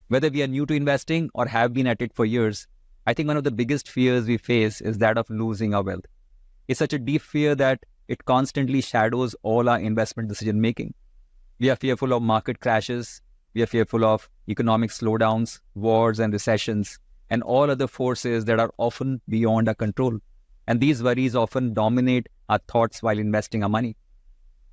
Whether we are new to investing or have been at it for years, I think one of the biggest fears we face is that of losing our wealth. It's such a deep fear that it constantly shadows all our investment decision making. We are fearful of market crashes, we are fearful of economic slowdowns, wars and recessions, and all other forces that are often beyond our control. And these worries often dominate our thoughts while investing our money.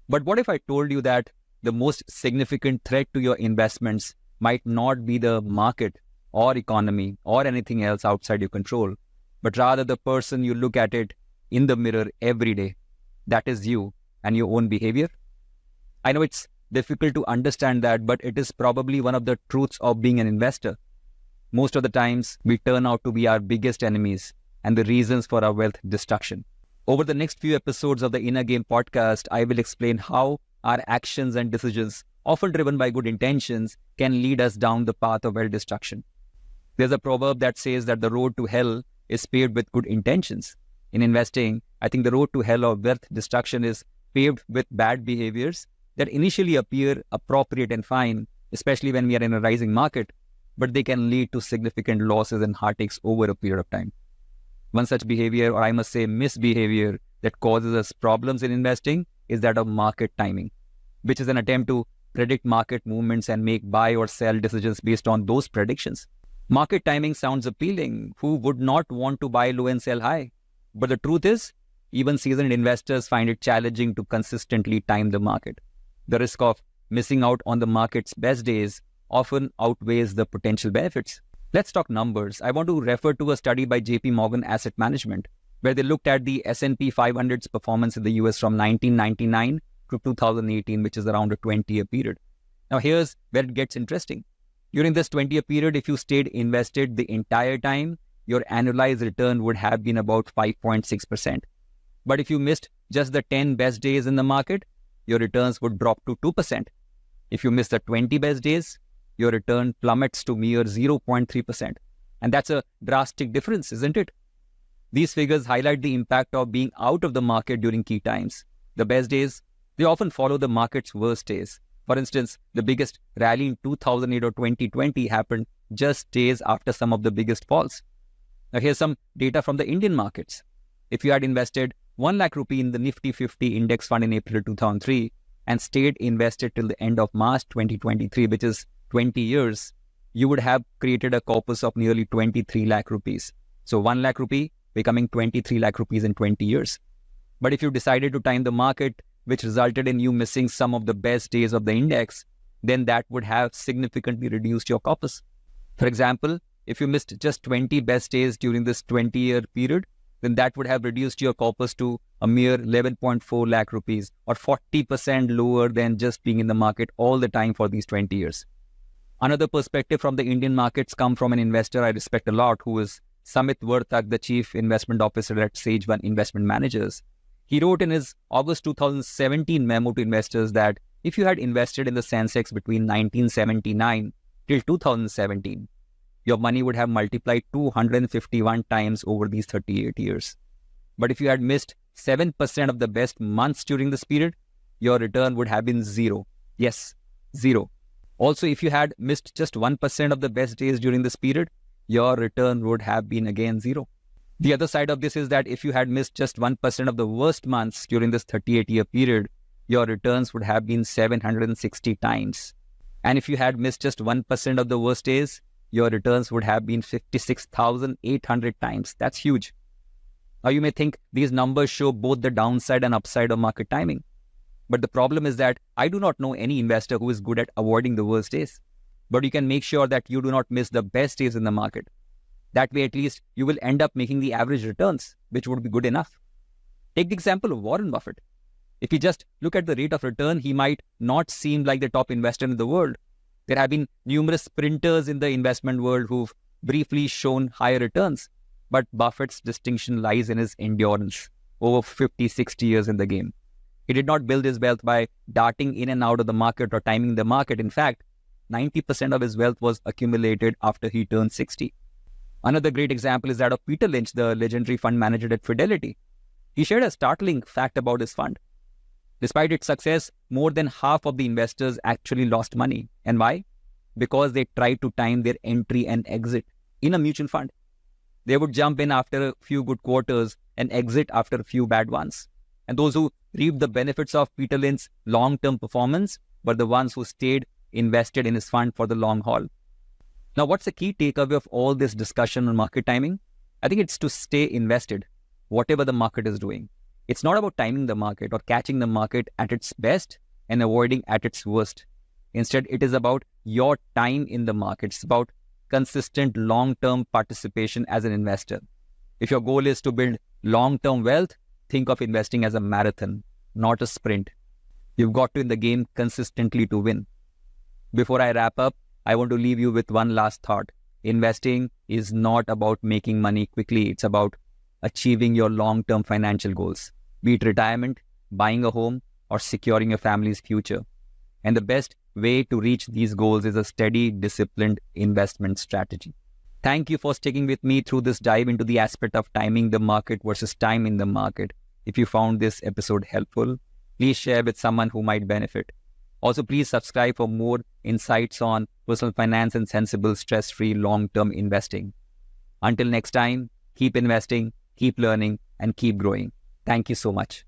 But what if I told you that the most significant threat to your investments might not be the market or economy or anything else outside your control, but rather the person you look at it in the mirror every day? That is you and your own behavior. I know it's difficult to understand that, but it is probably one of the truths of being an investor. Most of the times, we turn out to be our biggest enemies and the reasons for our wealth destruction. Over the next few episodes of the Inner Game podcast, I will explain how our actions and decisions, often driven by good intentions, can lead us down the path of wealth destruction. There's a proverb that says that the road to hell is paved with good intentions. In investing, I think the road to hell of wealth destruction is paved with bad behaviors that initially appear appropriate and fine, especially when we are in a rising market, but they can lead to significant losses and heartaches over a period of time. One such behavior, or I must say misbehavior, that causes us problems in investing is that of market timing, which is an attempt to predict market movements and make buy or sell decisions based on those predictions. Market timing sounds appealing. Who would not want to buy low and sell high? But the truth is, even seasoned investors find it challenging to consistently time the market. The risk of missing out on the market's best days often outweighs the potential benefits. Let's talk numbers. I want to refer to a study by JP Morgan Asset Management, where they looked at the S&P 500's performance in the US from 1999 to 2018, which is around a 20-year period. Now here's where it gets interesting. During this 20-year period, if you stayed invested the entire time, your annualized return would have been about 5.6%. But if you missed just the 10 best days in the market, your returns would drop to 2%. If you miss the 20 best days, your return plummets to mere 0.3%. And that's a drastic difference, isn't it? These figures highlight the impact of being out of the market during key times. The best days, they often follow the market's worst days. For instance, the biggest rally in 2008 or 2020 happened just days after some of the biggest falls. Now here's some data from the Indian markets. If you had invested 1 lakh rupee in the Nifty 50 index fund in April 2003 and stayed invested till the end of March 2023, which is 20 years, you would have created a corpus of nearly 23 lakh rupees. So 1 lakh rupee becoming 23 lakh rupees in 20 years. But if you decided to time the market, which resulted in you missing some of the best days of the index, then that would have significantly reduced your corpus. For example, if you missed just 20 best days during this 20-year period, then that would have reduced your corpus to a mere 11.4 lakh rupees, or 40% lower than just being in the market all the time for these 20 years. Another perspective from the Indian markets come from an investor I respect a lot, who is Samit Vartak, the Chief Investment Officer at Sage One Investment Managers. He wrote in his August 2017 memo to investors that if you had invested in the Sensex between 1979 till 2017, your money would have multiplied 251 times over these 38 years. But if you had missed 7% of the best months during this period, your return would have been zero. Yes, zero. Also, if you had missed just 1% of the best days during this period, your return would have been again zero. The other side of this is that if you had missed just 1% of the worst months during this 38-year period, your returns would have been 760 times. And if you had missed just 1% of the worst days, your returns would have been 56,800 times. That's huge. Now you may think these numbers show both the downside and upside of market timing. But the problem is that I do not know any investor who is good at avoiding the worst days. But you can make sure that you do not miss the best days in the market. That way, at least, you will end up making the average returns, which would be good enough. Take the example of Warren Buffett. If you just look at the rate of return, he might not seem like the top investor in the world. There have been numerous sprinters in the investment world who've briefly shown higher returns. But Buffett's distinction lies in his endurance, over 50, 60 years in the game. He did not build his wealth by darting in and out of the market or timing the market. In fact, 90% of his wealth was accumulated after he turned 60. Another great example is that of Peter Lynch, the legendary fund manager at Fidelity. He shared a startling fact about his fund. Despite its success, more than half of the investors actually lost money. And why? because they tried to time their entry and exit in a mutual fund. They would jump in after a few good quarters and exit after a few bad ones. And those who reaped the benefits of Peter Lynch's long-term performance were the ones who stayed invested in his fund for the long haul. Now, what's the key takeaway of all this discussion on market timing? I think it's to stay invested, whatever the market is doing. It's not about timing the market or catching the market at its best and avoiding at its worst. Instead, it is about your time in the market. It's about consistent long-term participation as an investor. If your goal is to build long-term wealth, think of investing as a marathon, not a sprint. You've got to in the game consistently to win. Before I wrap up, I want to leave you with one last thought. Investing is not about making money quickly. It's about achieving your long-term financial goals, be it retirement, buying a home, or securing your family's future. And the best way to reach these goals is a steady, disciplined investment strategy. Thank you for sticking with me through this dive into the aspect of timing the market versus time in the market. If you found this episode helpful, please share with someone who might benefit. Also, please subscribe for more insights on personal finance and sensible, stress-free, long-term investing. Until next time, keep investing, keep learning, and keep growing. Thank you so much.